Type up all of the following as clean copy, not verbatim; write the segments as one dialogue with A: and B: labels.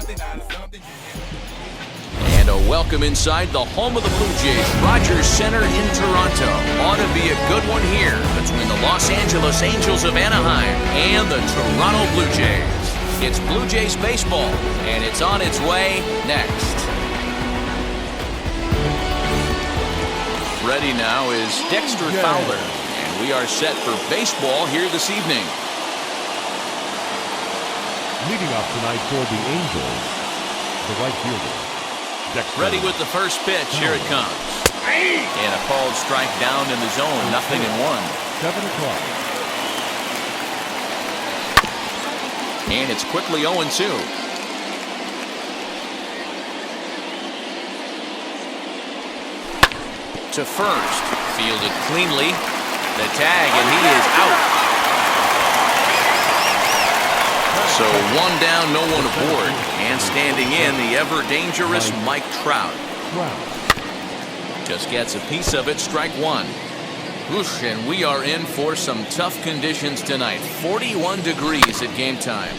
A: And a welcome inside the home of the Blue Jays, Rogers Center in Toronto. Ought to be a good one here between the Los Angeles Angels of Anaheim and the Toronto Blue Jays. It's Blue Jays baseball, and it's on its way next. Ready now is Dexter Fowler, and we are set for baseball here this evening.
B: Leading off tonight for the Angels, the right fielder. Dexter.
A: Ready with the first pitch. Here it comes. And a called strike down in the zone. 0-1.
B: 7 o'clock.
A: And it's quickly 0-2. To first. Fielded cleanly. The tag, and he is out. So one down, no one aboard. And standing in, the ever-dangerous Mike Trout. Just gets a piece of it, strike one. Whoosh, and we are in for some tough conditions tonight. 41 degrees at game time.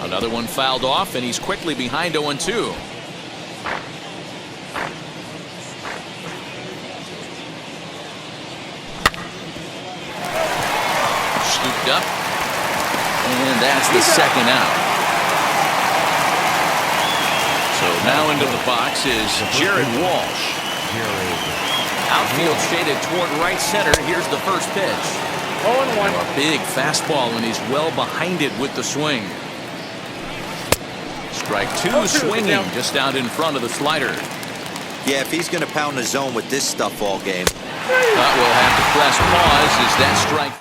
A: Another one fouled off, and he's quickly behind 0-2. Scooped up. And that's the second out. So now into the box is Jared Walsh. Outfield shaded toward right center. Here's the first pitch.
C: 0-1.
A: A big fastball, and he's well behind it with the swing. Strike two, swinging just out in front of the slider.
D: Yeah, if he's going to pound the zone with this stuff all game.
A: But we'll have to press pause as that strike.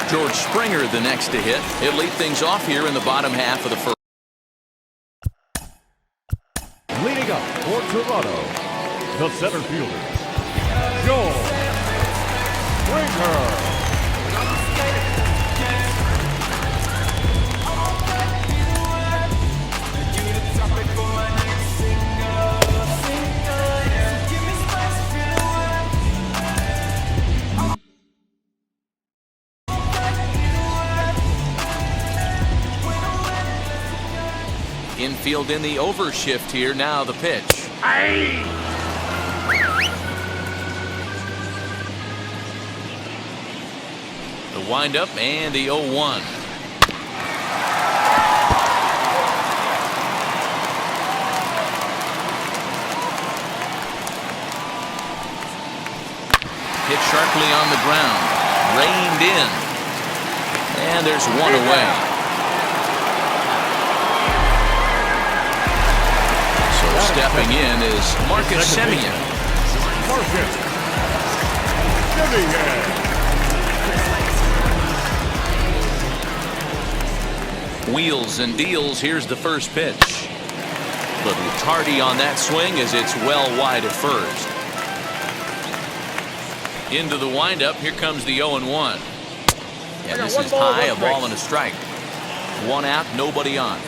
A: George Springer the next to hit. He'll lead things off here in the bottom half of the first.
B: Leading up for Toronto, the center fielder, George Springer.
A: Infield in the overshift here. Now the pitch. The windup and the 0-1. Hit sharply on the ground. Reined in. And there's one away. Stepping in is Marcus Simeon. Wheels and deals. Here's the first pitch. Little tardy on that swing as it's well wide at first. Into the windup. Here comes the 0-1. And this is high, a ball and a strike. One out, nobody on.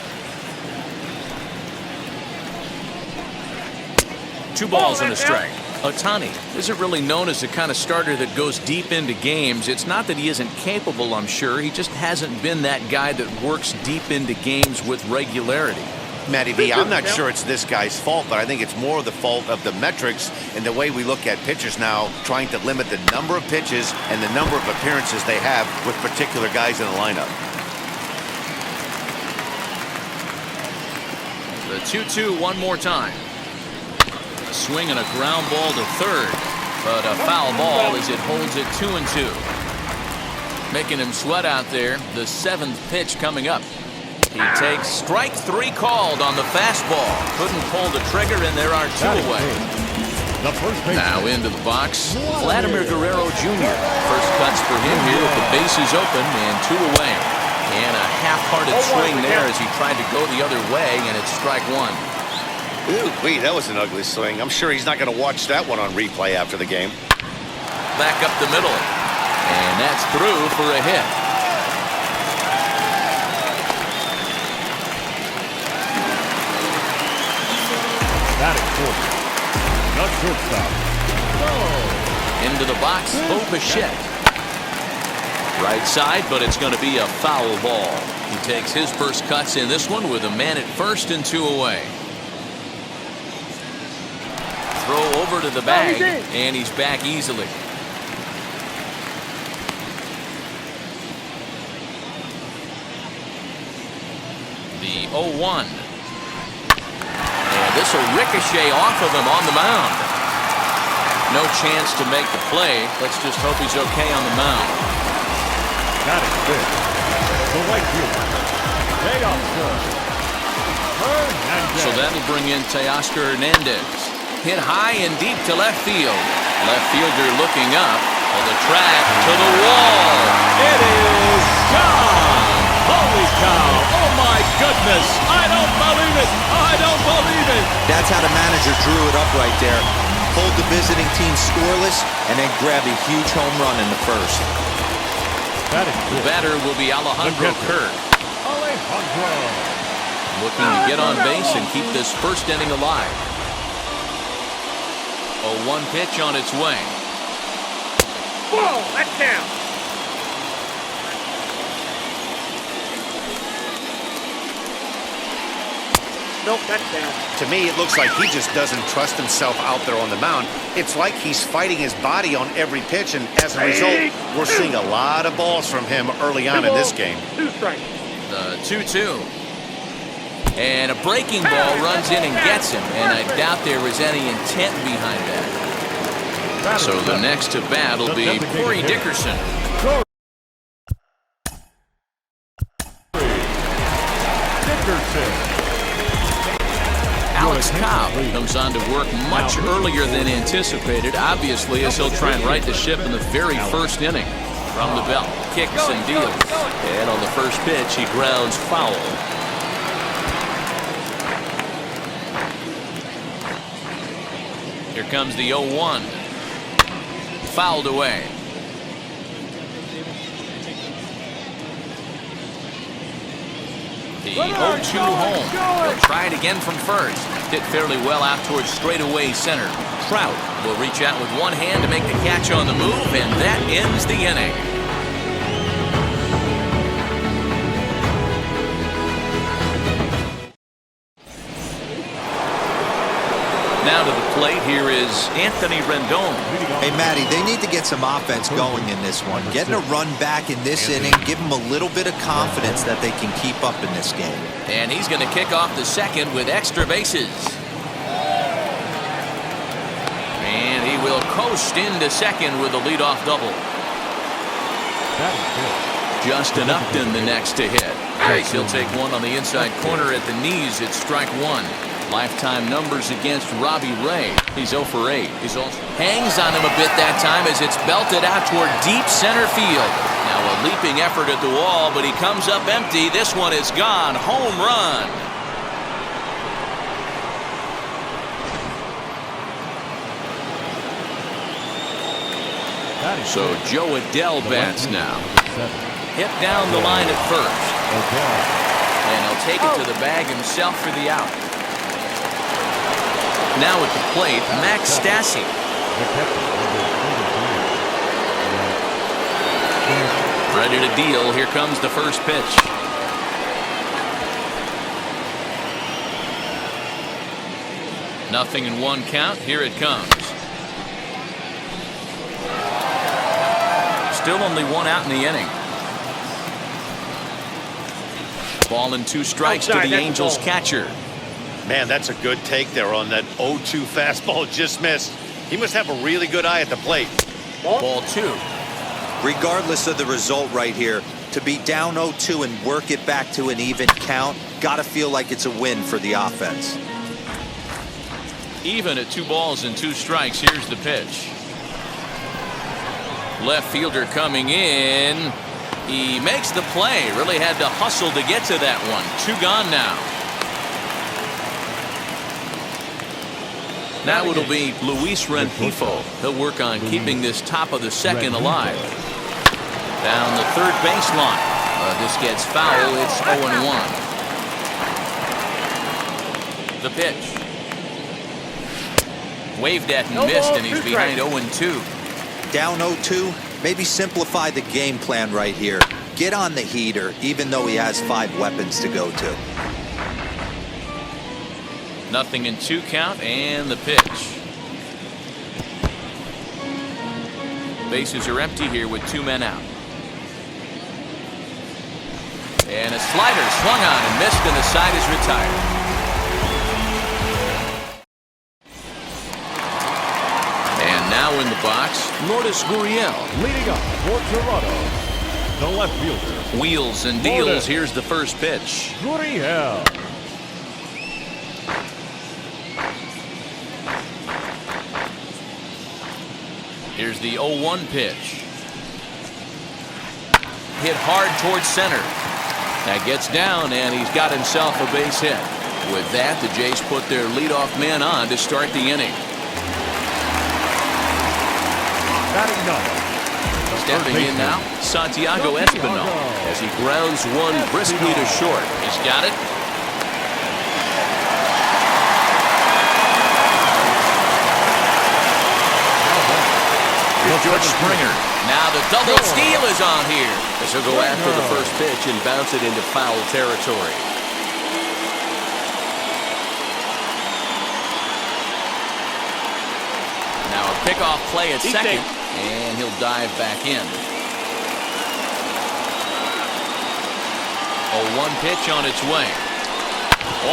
A: 2 balls and a strike. Ohtani isn't really known as the kind of starter that goes deep into games. It's not that he isn't capable, I'm sure. He just hasn't been that guy that works deep into games with regularity.
E: Matty V, I'm not sure it's this guy's fault, but I think it's more the fault of the metrics and the way we look at pitchers now, trying to limit the number of pitches and the number of appearances they have with particular guys in the lineup.
A: The 2-2 one more time. A swing and a ground ball to third, but a foul ball as it holds it 2-2. Making him sweat out there. The 7th pitch coming up. He takes strike 3 called on the fastball. Couldn't pull the trigger, and there are 2 away. Now into the box, Vladimir Guerrero Jr. First cuts for him here with the bases open and 2 away. And a half-hearted swing there as he tried to go the other way, and it's strike 1.
E: Ooh, wait, that was an ugly swing. I'm sure he's not going to watch that one on replay after the game.
A: Back up the middle. And that's through for a hit.
B: Batting fourth. The shortstop.
A: Into the box, Bo Bichette. Right side, but it's going to be a foul ball. He takes his first cuts in this one with a man at first and 2 away. Throw over to the bag, and he's back easily. The 0-1. And this will ricochet off of him on the mound. No chance to make the play. Let's just hope he's okay on the mound.
B: That is good. The right fielder. Teoscar Hernandez.
A: So that'll bring in Teoscar Hernandez. Hit high and deep to left field. Left fielder looking up. On the track to the wall.
B: It is gone. Holy cow. Oh my goodness. I don't believe it. I don't believe it.
D: That's how the manager drew it up right there. Hold the visiting team scoreless and then grab a huge home run in the first.
B: That is
A: The batter will be Alejandro Kirk.
B: Alejandro.
A: Looking to get on base and keep this first inning alive. A 1 pitch on its way.
C: Whoa, that's down. Nope, that's down.
E: To me, it looks like he just doesn't trust himself out there on the mound. It's like he's fighting his body on every pitch, and as a result, we're seeing a lot of balls from him early on in this game.
C: 2 strikes.
A: The 2-2. And a breaking ball runs in and gets him, and I doubt there was any intent behind that. So the next to bat will be Corey Dickerson.
B: Dickerson.
A: Alex Cobb comes on to work much earlier than anticipated, obviously, as he'll try and right the ship in the very first inning. From the belt, kicks and deals. And on the first pitch, he grounds foul. Here comes the 0-1. Fouled away. The 0-2 home. He'll try it again from first. Hit fairly well out towards straightaway center. Trout will reach out with one hand to make the catch on the move, and that ends the inning. Now to the plate, here is Anthony Rendon.
D: Hey, Matty, they need to get some offense going in this one. Getting a run back in this inning, give them a little bit of confidence that they can keep up in this game.
A: And he's going to kick off the second with extra bases. And he will coast into second with a leadoff double. Justin Upton the next to hit. As he'll take one on the inside corner at the knees. It's strike 1. Lifetime numbers against Robbie Ray. He's 0 for 8. He's also hangs on him a bit that time as it's belted out toward deep center field. Now a leaping effort at the wall, but he comes up empty. This one is gone. Home run. So Joe Adell bats now. Hit down the line at first. And he'll take it to the bag himself for the out. Now at the plate, Max Stassi. Ready to deal. Here comes the first pitch. Nothing in 1 count. Here it comes. Still only 1 out in the inning. Ball and 2 strikes to the Angels catcher.
E: Man, that's a good take there on that 0-2 fastball just missed. He must have a really good eye at the plate.
A: Ball 2.
D: Regardless of the result right here, to be down 0-2 and work it back to an even count, gotta feel like it's a win for the offense.
A: Even at 2 balls and 2 strikes, here's the pitch. Left fielder coming in. He makes the play. Really had to hustle to get to that one. 2 gone now. Now it'll be Luis Rengifo. He'll work on keeping this top of the second alive. Down the third baseline. This gets foul. It's 0-1. The pitch. Waved at and missed, and he's behind 0-2.
D: Down 0-2, maybe simplify the game plan right here. get on the heater, even though he has 5 weapons to go to.
A: 0-2 count and the pitch. Bases are empty here with 2 men out. And a slider swung on and missed, and the side is retired. And now in the box, Mortis Guriel.
B: Leading up for Toronto, the left fielder.
A: Wheels and deals. Here's the first pitch.
B: Guriel.
A: Here's the 0-1 pitch. Hit hard towards center. That gets down, and he's got himself a base hit. With that, the Jays put their leadoff man on to start the inning.
B: Batting ninth.
A: Stepping in now, Santiago Espinal as he grounds one briskly to short. He's got it. George Springer. Now the double steal is on here as he'll go after the first pitch and bounce it into foul territory. Now a pickoff play at second, and he'll dive back in. 0-1 pitch on its way.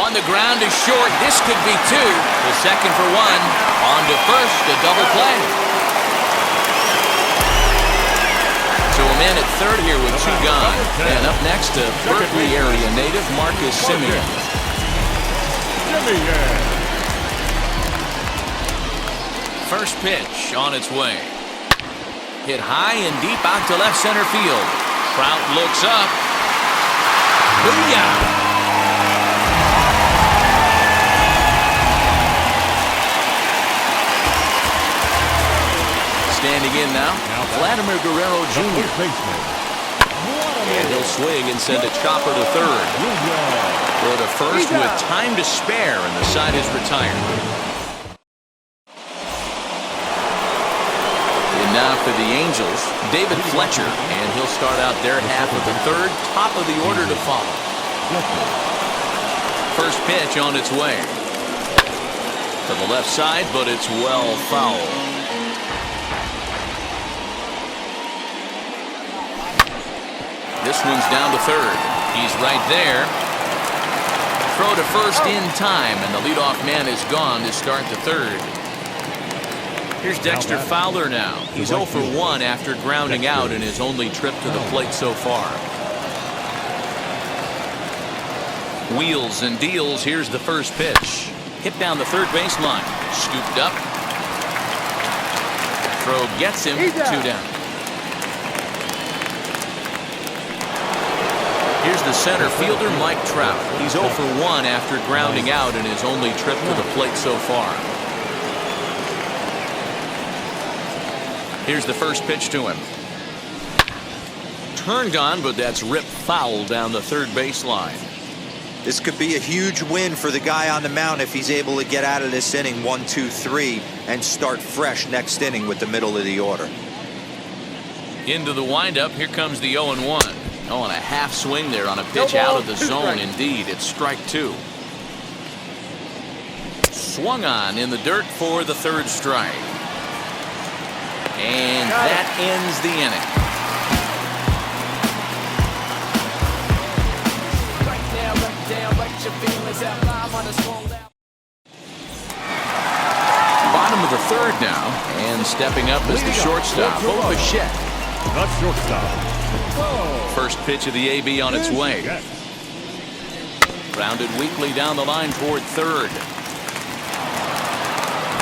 A: On the ground is short. This could be 2. The second for 1. On to first, a double play. So a man at third here with 2 gone. And up next, a Berkeley area native, Marcus Simeon. First pitch on its way. Hit high and deep out to left center field. Trout looks up. Booyah! Standing in now, Vladimir Guerrero Jr. And he'll swing and send a chopper to third. Throw to first with time to spare, and the side is retired. And now for the Angels, David Fletcher, and he'll start out their half of the third, top of the order to follow. First pitch on its way. To the left side, but it's well foul. This one's down to third. He's right there. Throw to first in time, and the leadoff man is gone to start the third. Here's Dexter Fowler now. He's 0 for 1 after grounding out in his only trip to the plate so far. Wheels and deals. Here's the first pitch. Hit down the third baseline. Scooped up. Throw gets him. 2 down. Here's the center fielder, Mike Trout. He's 0 for 1 after grounding out in his only trip to the plate so far. Here's the first pitch to him. Turned on, but that's ripped foul down the third baseline.
D: This could be a huge win for the guy on the mound if he's able to get out of this inning 1, 2, 3 and start fresh next inning with the middle of the order.
A: Into the windup, here comes the 0-1. Oh, and a half swing there on a pitch out of the zone. Indeed, it's strike 2. Swung on in the dirt for the third strike. And that ends the inning. Bottom of the third now, and stepping up is the shortstop, Bichette.
B: Not shortstop.
A: First pitch of the AB on its way. Grounded weakly down the line toward third.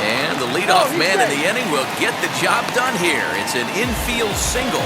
A: And the leadoff man in the inning will get the job done here. It's an infield single.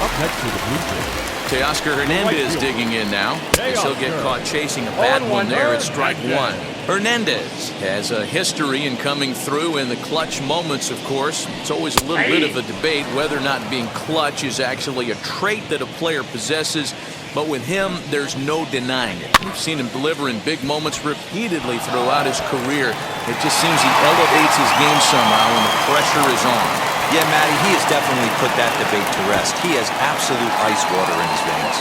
B: Up next to the Blue Jays.
A: Teoscar Hernandez digging in now, as he'll get caught chasing a bad one there at strike 1. Hernandez has a history in coming through in the clutch moments, of course. It's always a little bit of a debate whether or not being clutch is actually a trait that a player possesses. But with him, there's no denying it. We've seen him deliver in big moments repeatedly throughout his career. It just seems he elevates his game somehow when the pressure is on.
D: Yeah, Matty, he has definitely put that debate to rest. He has absolute ice water in his veins.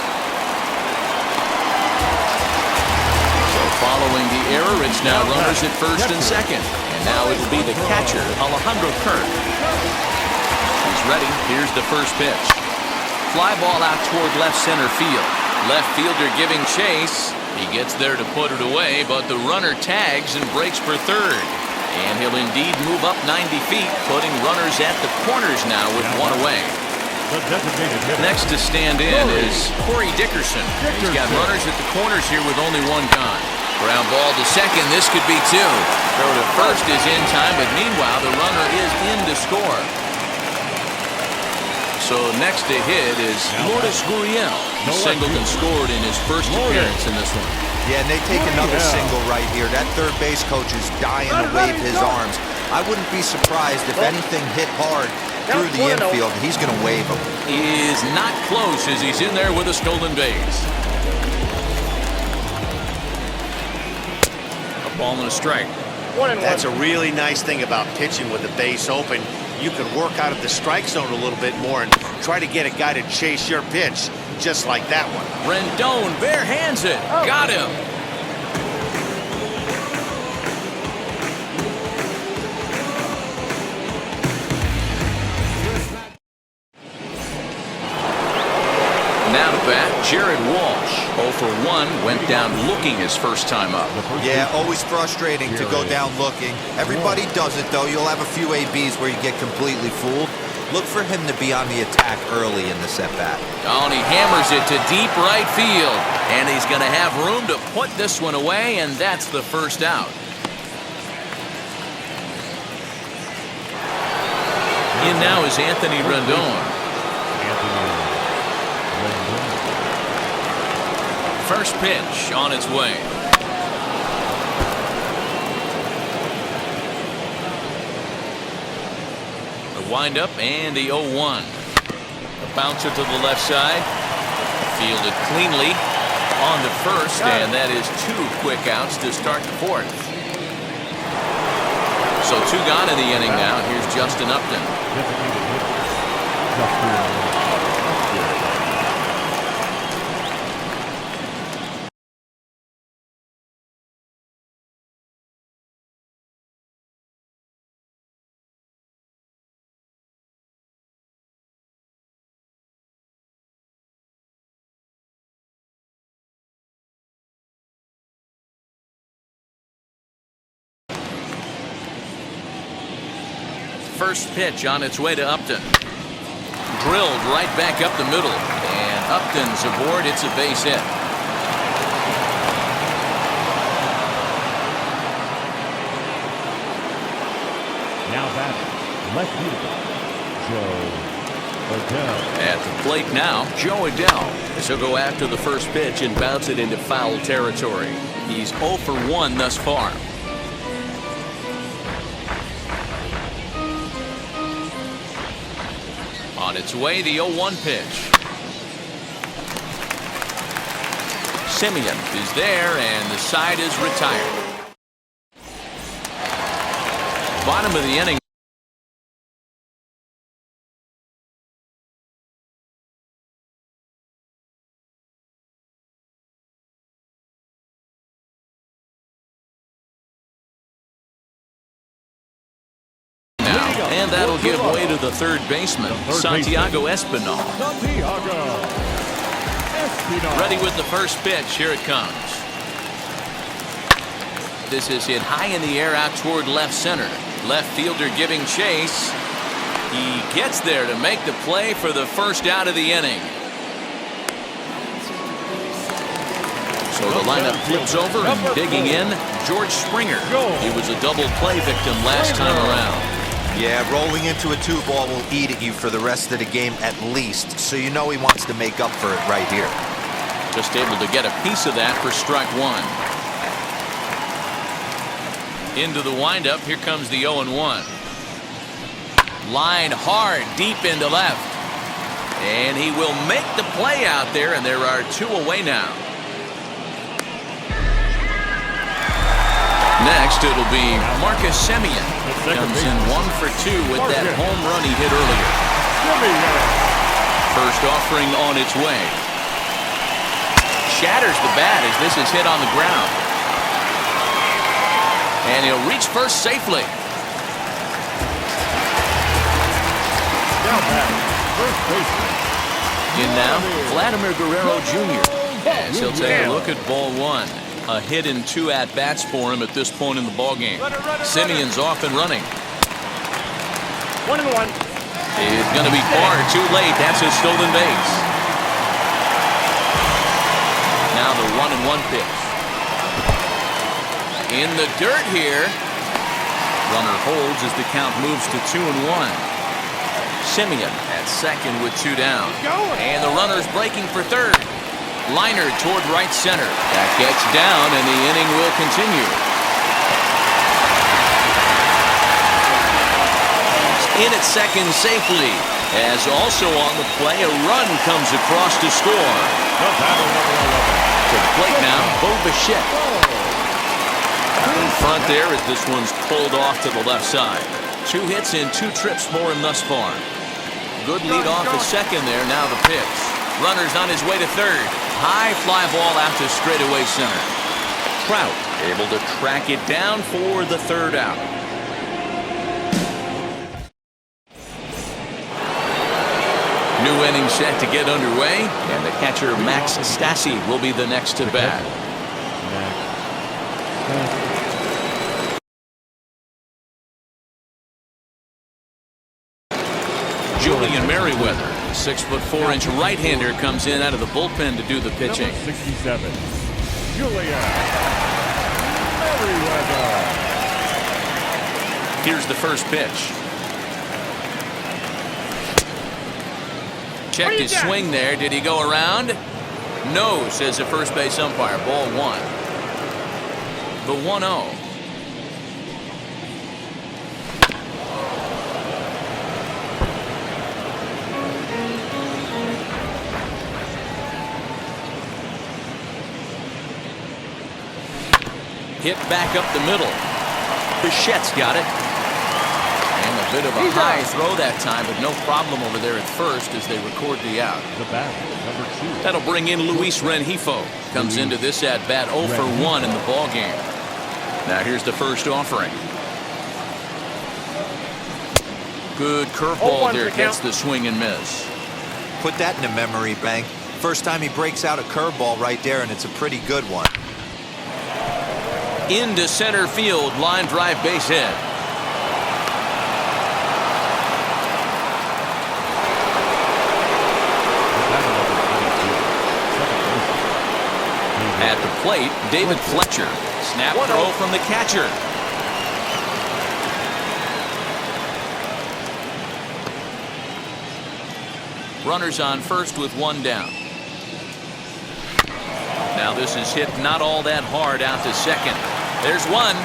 A: So following the error, it's now runners at first and second. And now it'll be the catcher, Alejandro Kirk. He's ready. Here's the first pitch. Fly ball out toward left center field. Left fielder giving chase. He gets there to put it away, but the runner tags and breaks for third. And he'll indeed move up 90 feet, putting runners at the corners now with one away. Next to stand in is Corey Dickerson. He's got runners at the corners here with only one gone. Ground ball to second. This could be two. Throw to first is in time, but meanwhile the runner is in to score. So next to hit is Mortis Guriel. He singled and scored in his first appearance in this one.
D: Yeah, and they take another single right here. That third base coach is dying to wave his arms. I wouldn't be surprised if anything hit hard through the infield. He's going to wave him.
A: He is not close as he's in there with a stolen base. A ball and a strike.
E: That's a really nice thing about pitching with the base open. You can work out of the strike zone a little bit more and try to get a guy to chase your pitch, just like that one.
A: Rendon bare hands it. Got him. Now to bat, Jared Walsh. 0 for 1, went down looking his first time up.
D: Yeah, always frustrating to go down looking. Everybody does it, though. You'll have a few ABs where you get completely fooled. Look for him to be on the attack early in the at-bat.
A: Oh, and he hammers it to deep right field. And he's going to have room to put this one away, and that's the first out. In now is Anthony Rendon. First pitch on its way. The windup and the 0-1. A bouncer to the left side. Fielded cleanly on the first, and that is 2 quick outs to start the fourth. So 2 gone in the inning now. Here's Justin Upton. First pitch on its way to Upton. Drilled right back up the middle. And Upton's aboard. It's a base hit.
B: Now batting, left fielder, Joe Adell.
A: At the plate now, Joe Adell. He'll go after the first pitch and bounce it into foul territory. He's 0 for 1 thus far. On its way, the 0-1 pitch. Simeon is there, and the side is retired. Bottom of the inning. And that'll give way to the third baseman, Santiago Espinal. Ready with the first pitch. Here it comes. This is hit high in the air out toward left center. Left fielder giving chase. He gets there to make the play for the first out of the inning. So the lineup flips over, and digging in, George Springer. He was a double play victim last time around.
D: Yeah, rolling into a 2-ball will eat at you for the rest of the game at least, so you know he wants to make up for it right here.
A: Just able to get a piece of that for strike 1. Into the windup, here comes the 0-1. Line hard, deep into left. And he will make the play out there, and there are 2 away now. Next, it'll be Marcus Simeon. Comes in 1 for 2 with that home run he hit earlier. First offering on its way. Shatters the bat as this is hit on the ground. And he'll reach first safely.
B: Now back, first baseman.
A: In now, Vladimir Guerrero Jr. As he'll take a look at ball 1. A hit in 2 at-bats for him at this point in the ballgame. Simeon's off and running.
C: 1-1.
A: It's going to be far too late. That's a stolen base. Now the 1-1 pitch. In the dirt here. Runner holds as the count moves to 2-1. Simeon at second with 2 down. And the runner's breaking for third. Liner toward right center. That gets down, and the inning will continue. In at second safely. As also on the play, a run comes across to score. To the plate now, Walsh. In front there as this one's pulled off to the left side. 2 hits and 2 trips for him thus far. Good lead off at second there. Now the pitch. Runner's on his way to third. High fly ball out to straightaway center. Trout able to track it down for the third out. New inning set to get underway, and the catcher Max Stassi will be the next to bat. Julian Merriweather, 6'4" right-hander, comes in out of the bullpen to do the pitching.
B: Number 67, Julian Merriweather.
A: Here's the first pitch. Checked his swing there. Did he go around? No, says the first base umpire. Ball 1. The 1-0. Hit back up the middle. Bichette's got it. And a bit of a high throw that time, but no problem over there at first as they record the out.
B: The bat, number 2.
A: That'll bring in Luis Rengifo. Comes into this at-bat 0 for 1 in the ballgame. Now here's the first offering. Good curveball there. Gets the swing and miss.
D: Put that in a memory bank. First time he breaks out a curveball right there, and it's a pretty good one.
A: Into center field, line drive base hit. At the plate, David Fletcher. Snap throw from the catcher. Runners on first with 1 down. Now this is hit not all that hard out to second. There's one,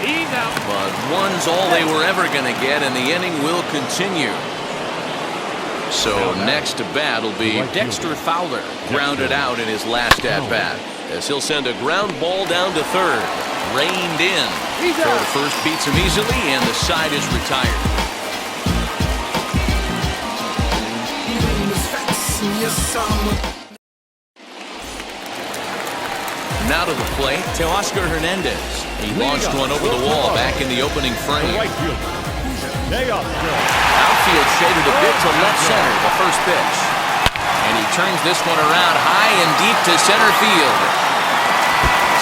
A: but one's all they were ever going to get, and the inning will continue. So next to bat will be Dexter Fowler, grounded out in his last at-bat, as he'll send a ground ball down to third. Reined in. Throw to first beats him easily, and the side is retired. Now to the plate, Teoscar Hernandez. He launched one over the wall back in the opening frame. Outfield shaded a bit to left center, the first pitch. And he turns this one around high and deep to center field.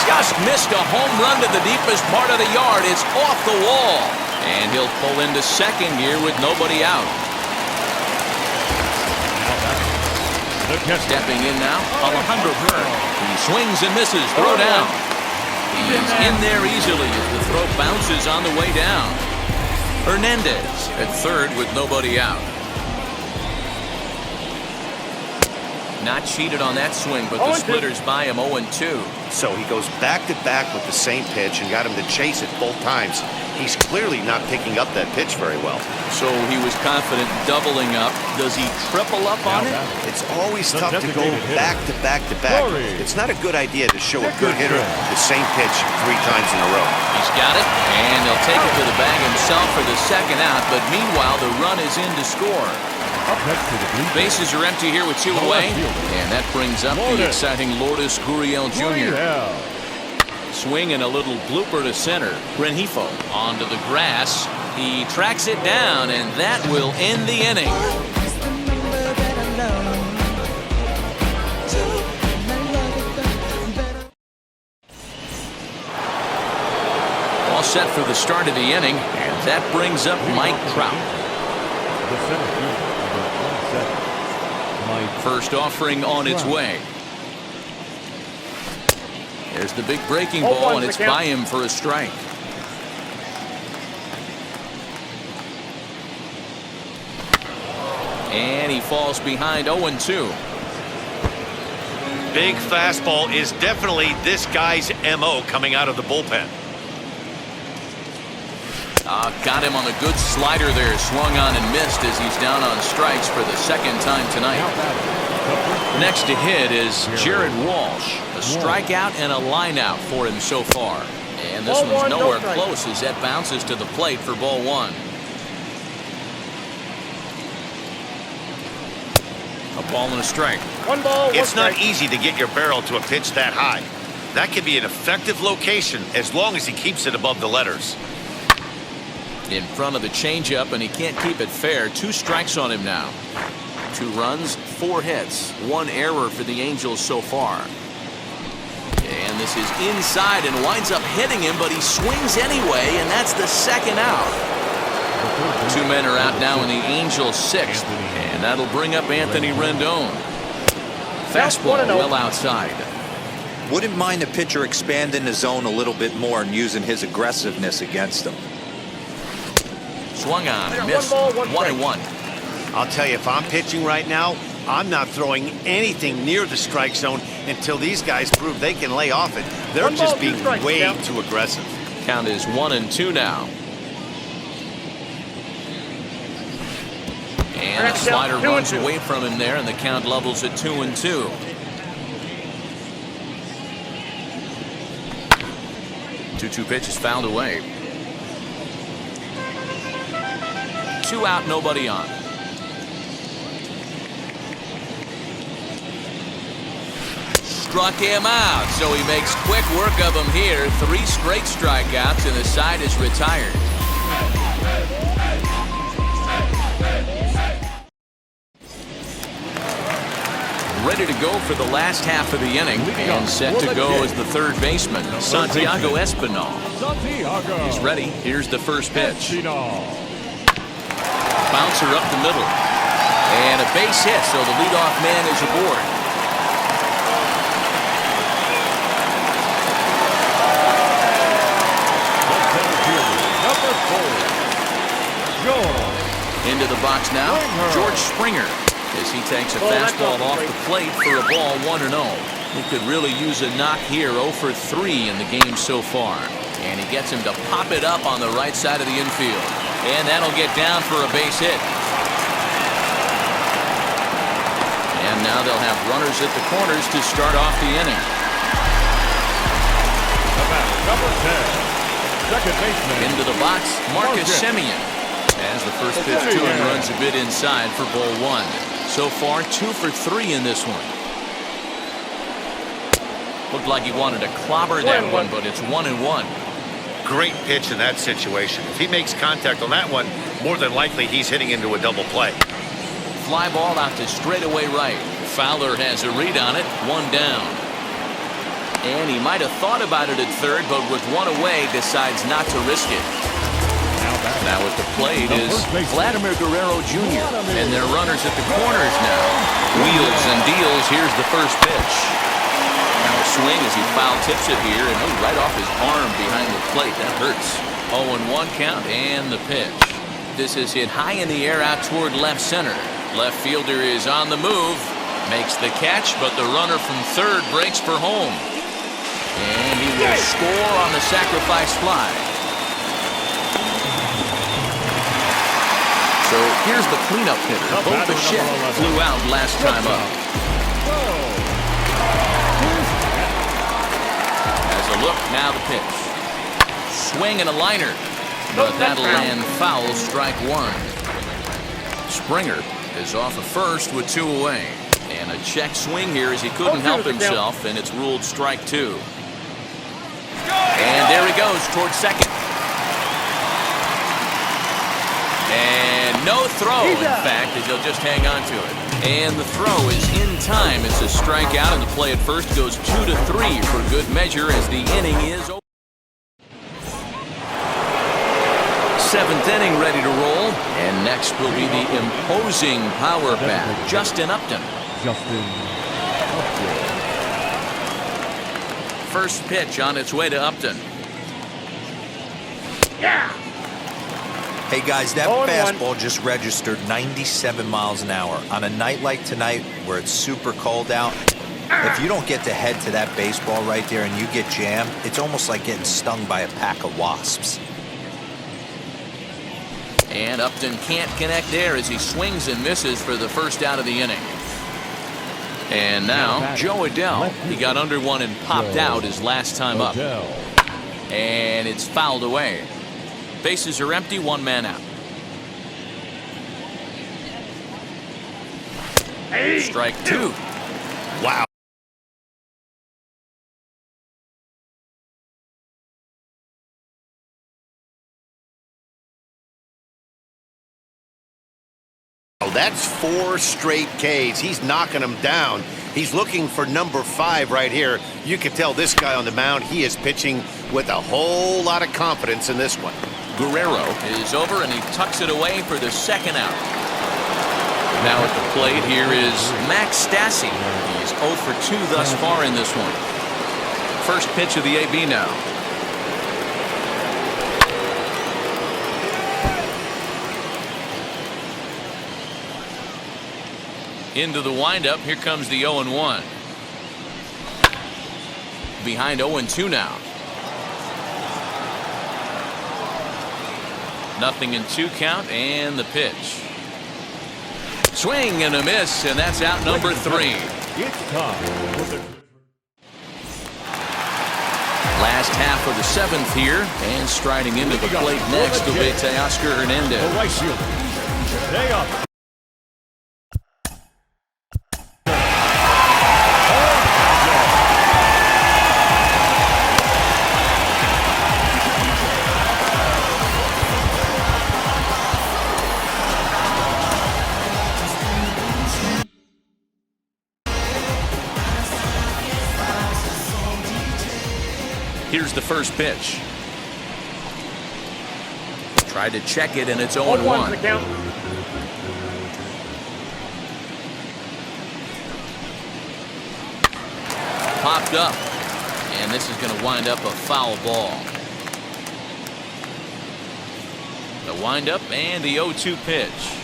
A: Just missed a home run to the deepest part of the yard. It's off the wall. And he'll pull into second here with nobody out. Stepping in now, Alejandro Hearn. He swings and misses, throw down. He's in there easily as the throw bounces on the way down. Hernandez at third with nobody out. Not cheated on that swing, but the splitters by him 0-2.
E: So he goes back-to-back with the same pitch and got him to chase it both times. He's clearly not picking up that pitch very well.
A: So he was confident doubling up. Does he triple up on it?
E: It's always tough to go back-to-back-to-back. It's not a good idea to show a good hitter the same pitch 3 times in a row.
A: He's got it, and he'll take it to the bag himself for the second out, but meanwhile the run is in to score. Bases are empty here with 2 away, and that brings up the exciting Mortis Guriel Jr. Swing and a little blooper to center. Rengifo onto the grass. He tracks it down, and that will end the inning. All set for the start of the inning, and that brings up Mike Trout. First offering on its way. There's the big breaking ball, and it's by him for a strike. And he falls behind 0-2.
E: Big fastball is definitely this guy's MO coming out of the bullpen.
A: Got him on the good slider there. Swung on and missed as he's down on strikes for the second time tonight. Next to hit is Jared Walsh. A strikeout and a line out for him so far. And this one's nowhere close as that bounces to the plate for ball 1. A ball and a strike.
C: 1 ball, 1
E: It's not
C: strike.
E: easy to get your barrel to a pitch that high. That can be an effective location as long as he keeps it above the letters.
A: In front of the changeup, and he can't keep it fair. 2 strikes on him now. 2 runs, 4 hits, 1 error for the Angels so far. And this is inside and winds up hitting him, but he swings anyway, and that's the second out. 2 men are out now in the Angels' 6th, and that'll bring up Anthony Rendon. Fastball well outside.
D: Wouldn't mind the pitcher expanding the zone a little bit more and using his aggressiveness against them.
A: Swung on, missed. 1-1.
E: I'll tell you, if I'm pitching right now, I'm not throwing anything near the strike zone until these guys prove they can lay off it. They're just being way too aggressive.
A: Count is 1-2 now. And the slider runs away from him there, and the count levels at 2-2. Two pitches fouled away. 2 out, nobody on. Struck him out, so he makes quick work of him here. 3 straight strikeouts, and the side is retired. Ready to go for the last half of the inning, and set to go as the third baseman, Santiago Espinal. He's ready. Here's the first pitch. Bouncer up the middle. And a base hit, so the leadoff man is aboard. Into the box now, George Springer, as he takes a fastball off the plate for a ball 1-0. He could really use a knock here. 0 for 3 in the game so far. And he gets him to pop it up on the right side of the infield. And that'll get down for a base hit. And now they'll have runners at the corners to start off the inning.
B: Number 10, second baseman.
A: Into the box, Marcus Simeon. As the first pitch to him runs a bit inside for ball 1. So far, 2 for 3 in this one. Looked like he wanted to clobber that one, but it's 1-1.
E: Great pitch in that situation. If he makes contact on that one, more than likely he's hitting into a double play.
A: Fly ball out to straightaway right. Fowler has a read on it, 1 down. And he might have thought about it at third, but with 1 away, decides not to risk it. Now at the plate is Vladimir Guerrero Jr. And their runners at the corners now. Wheels and deals. Here's the first pitch. Now a swing as he foul tips it here, and right off his arm behind the plate. That hurts. 0-1 count, and the pitch. This is hit high in the air out toward left center. Left fielder is on the move. Makes the catch, but the runner from third breaks for home. And he will score on the sacrifice fly. So here's the cleanup hitter. Both the Shed flew out last time up. As a look, now the pitch. Swing and a liner. But that'll land foul, strike one. Springer is off of first with 2 away. And a check swing here as he couldn't help himself, and it's ruled strike 2. And there he goes towards second. And no throw, in fact, as he'll just hang on to it. And the throw is in time. It's a strikeout, and the play at first goes 2-3 for good measure as the inning is over. 7th inning ready to roll, and next will be the imposing power bat, Justin Upton. First pitch on its way to Upton.
C: Yeah.
D: Hey guys, that fastball just registered 97 miles an hour. On a night like tonight where it's super cold out, if you don't get to head to that baseball right there and you get jammed, it's almost like getting stung by a pack of wasps.
A: And Upton can't connect there as he swings and misses for the first out of the inning. And now Joe Adell. He got under one and popped out his last time up. And it's fouled away. Bases are empty, 1 man out. Strike 2.
E: Wow. That's 4 straight Ks. He's knocking them down. He's looking for number 5 right here. You can tell this guy on the mound, he is pitching with a whole lot of confidence in this one.
A: Guerrero is over, and he tucks it away for the second out. Now at the plate here is Max Stassi. He's 0 for 2 thus far in this one. First pitch of the AB now. Into the windup. Here comes the 0-1. Behind 0-2 now. Nothing in 2 count, and the pitch. Swing and a miss, and that's out number 3. Last half of the 7th here, and striding into the plate next will be Teoscar Hernandez. Here's the first pitch. Tried to check it, and it's 0-1. Popped up, and this is going to wind up a foul ball. The windup and the 0-2 pitch.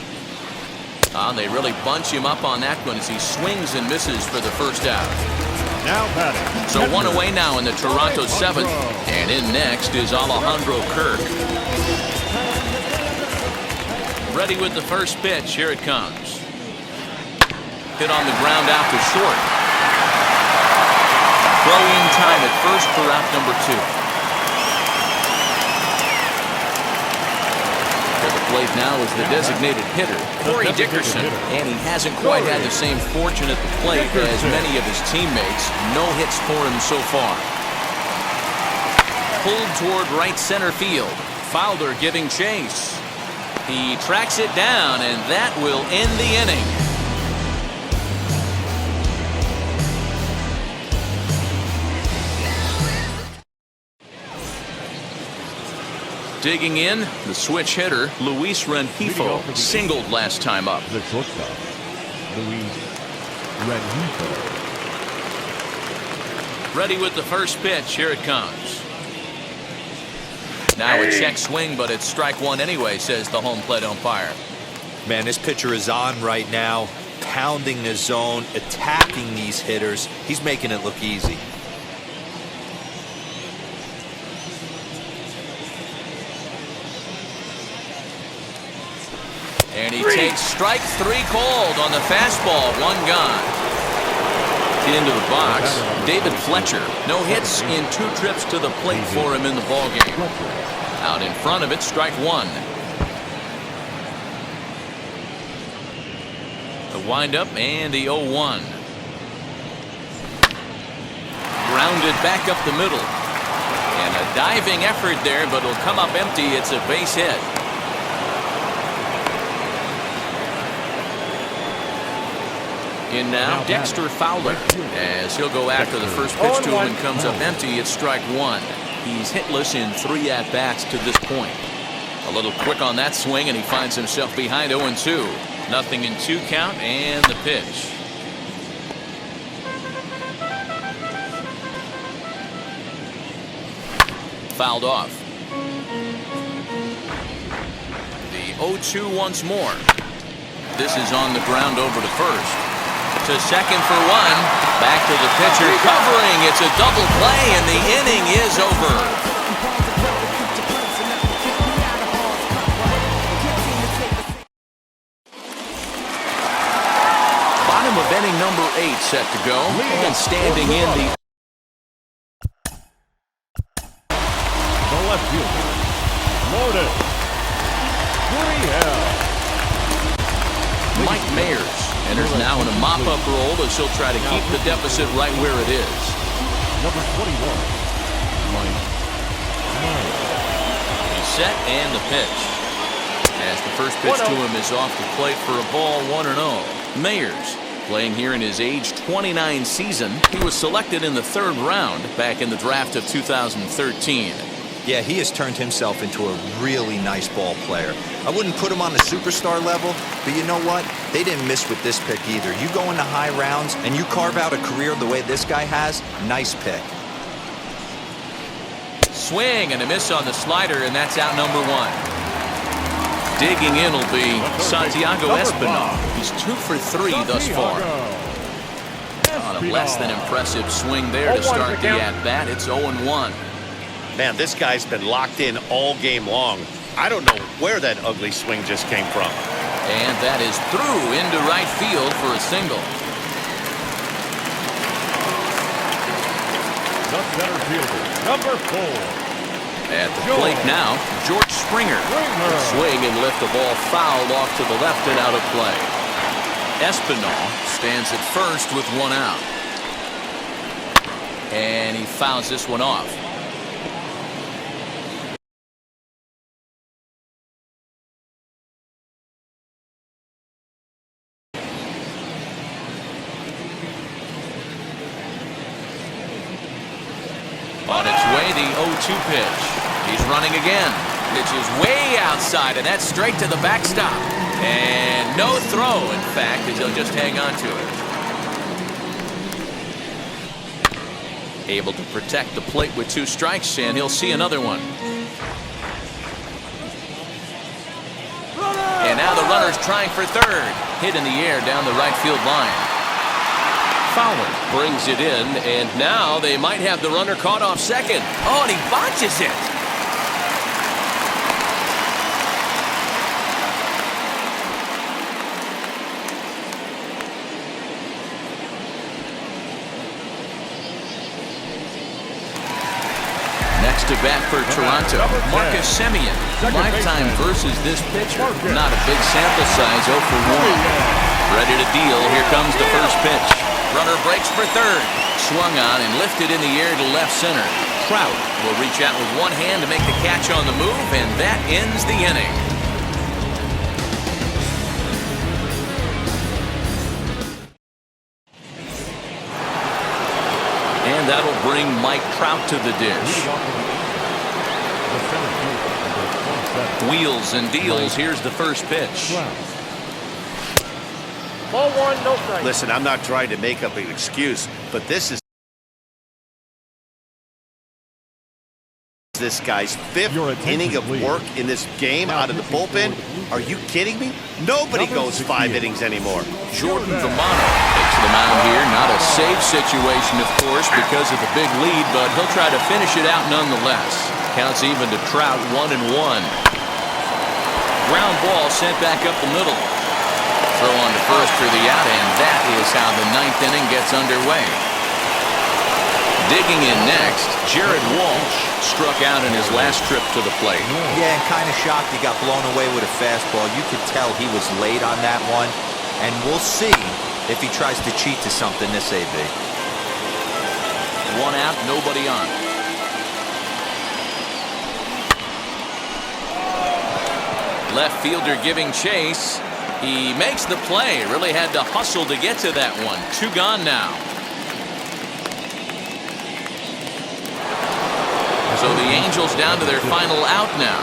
A: They really bunch him up on that one as he swings and misses for the first out.
B: Now batting.
A: So 1 away now in the Toronto 7th, and in next is Alejandro Kirk. Ready with the first pitch. Here it comes. Hit on the ground out to short. Throw-in time at first for out number 2. To the plate now is the designated hitter, Dickerson, and he hasn't quite had the same fortune at the plate as many of his teammates. No hits for him so far. Pulled toward right center field. Fowler giving chase. He tracks it down, and that will end the inning. Digging in, the switch hitter, Luis Rengifo, singled last time up.
B: The shortstop, Luis Rengifo.
A: Ready with the first pitch. Here it comes. Now a check swing, but it's strike 1 anyway, says the home plate umpire.
D: Man, this pitcher is on right now. pounding the zone, attacking these hitters. He's making it look easy.
A: And he takes strike 3 called on the fastball. 1 gone. Into the box, David Fletcher. No hits in 2 trips to the plate for him in the ballgame. Out in front of it, strike 1. The windup and the 0-1. Grounded back up the middle. And a diving effort there, but it'll come up empty. It's a base hit. In now, Dexter Fowler, as he'll go after the first pitch to him and comes up empty. It's strike 1. He's hitless in 3 at-bats to this point. A little quick on that swing, and he finds himself behind 0-2. Nothing in 2 count, and the pitch. Fouled off. The 0-2 once more. This is on the ground over to first. To second for 1. Back to the pitcher covering. It's a double play, and the inning is over. Bottom of inning number 8 set to go. And standing in the
B: left fielder, Mortis Guriel.
A: Mike Mayers enters now in a mop-up role as he'll try to keep the deficit right where it is.
B: Number 21, Mike Mayers.
A: He's set and the pitch. As the first pitch to him is off the plate for a ball, 1-0. Mayers playing here in his age 29 season. He was selected in the 3rd round back in the draft of 2013.
D: Yeah, he has turned himself into a really nice ball player. I wouldn't put him on the superstar level, but you know what? They didn't miss with this pick either. You go into high rounds and you carve out a career the way this guy has, nice pick.
A: Swing and a miss on the slider, and that's out number 1. Digging in will be Santiago Espinal. He's 2 for 3 thus far. On a less than impressive swing there to start the at-bat. It's 0-1.
E: Man, this guy's been locked in all game long. I don't know where that ugly swing just came from.
A: And that is through into right field for a single.
B: The center fielder, number 4.
A: At the plate now, George Springer. Swing and lift the ball fouled off to the left and out of play. Espinal stands at first with 1 out. And he fouls this one off. On its way, the 0-2 pitch. He's running again. Pitch is way outside, and that's straight to the backstop. And no throw, in fact, as he'll just hang on to it. Able to protect the plate with 2 strikes, and he'll see another one. And now the runner's trying for 3rd. Hit in the air down the right field line. Fowler brings it in, and now they might have the runner caught off 2nd. Oh, and he botches it. Next to bat for Toronto, Marcus Simeon. Lifetime versus this pitcher. Not a big sample size, 0 for 1. Ready to deal. Here comes the first pitch. Runner breaks for 3rd. Swung on and lifted in the air to left center. Trout will reach out with 1 hand to make the catch on the move, and that ends the inning. And that'll bring Mike Trout to the dish. Wheels and deals. Here's the first pitch.
C: Ball 1, no strike.
E: Listen, I'm not trying to make up an excuse, but this this guy's fifth inning of work in this game out of the bullpen? Are you kidding me? Nobody goes 5 innings anymore.
A: Jordan Romano takes the mound here. Not a safe situation, of course, because of the big lead, but he'll try to finish it out nonetheless. Counts even to Trout, 1-1. Ground ball sent back up the middle. Throw on to first for the out, and that is how the 9th inning gets underway. Digging in next, Jared Walsh struck out in his last trip to the plate.
D: Yeah, and kind of shocked he got blown away with a fastball. You could tell he was late on that one, and we'll see if he tries to cheat to something this AB.
A: 1 out, nobody on. Left fielder giving chase. He makes the play. Really had to hustle to get to that one. 2 gone now. So the Angels down to their final out now.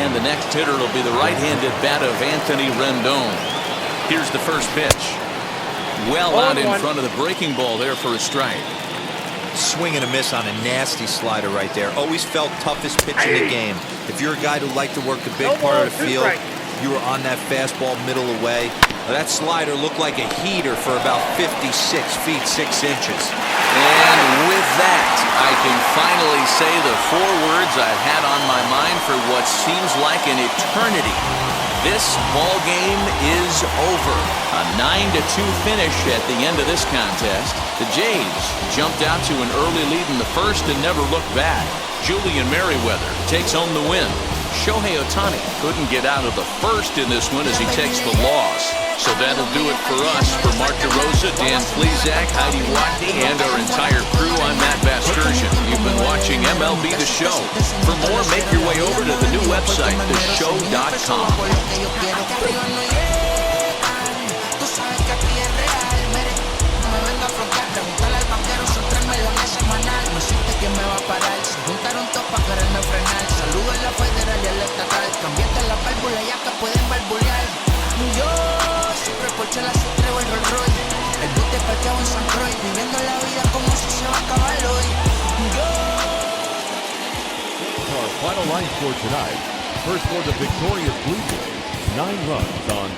A: And the next hitter will be the right-handed bat of Anthony Rendon. Here's the first pitch. Well out in front of the breaking ball there for a strike.
D: Swing and a miss on a nasty slider right there. Always felt toughest pitch in the game. If you're a guy who liked to work the big part of the field, you were on that fastball middle away. That slider looked like a heater for about 56 feet 6 inches.
A: And with that, I can finally say the 4 words I've had on my mind for what seems like an eternity. This ball game is over. A 9-2 finish at the end of this contest. The Jays jumped out to an early lead in the first and never looked back. Julian Merriweather takes home the win. Shohei Ohtani couldn't get out of the first in this one as he takes the loss. So that'll do it for us. For Mark DeRosa, Dan Plesac, Heidi Watney, and our entire crew, I'm Matt Vasgersian. You've been watching MLB The Show. For more, make your way over to the new website, theshow.com.
F: Saludos a la federal y a la estatal. Cambiaste la válvula ya que pueden barbulear. Yo siempre porché la sutra o el Rolls Royce. El bote parqueado en San Croix. Viviendo la vida como si se va a acabar hoy.
B: Our final line score tonight. First for the victorious Blue Jays, 9 runs on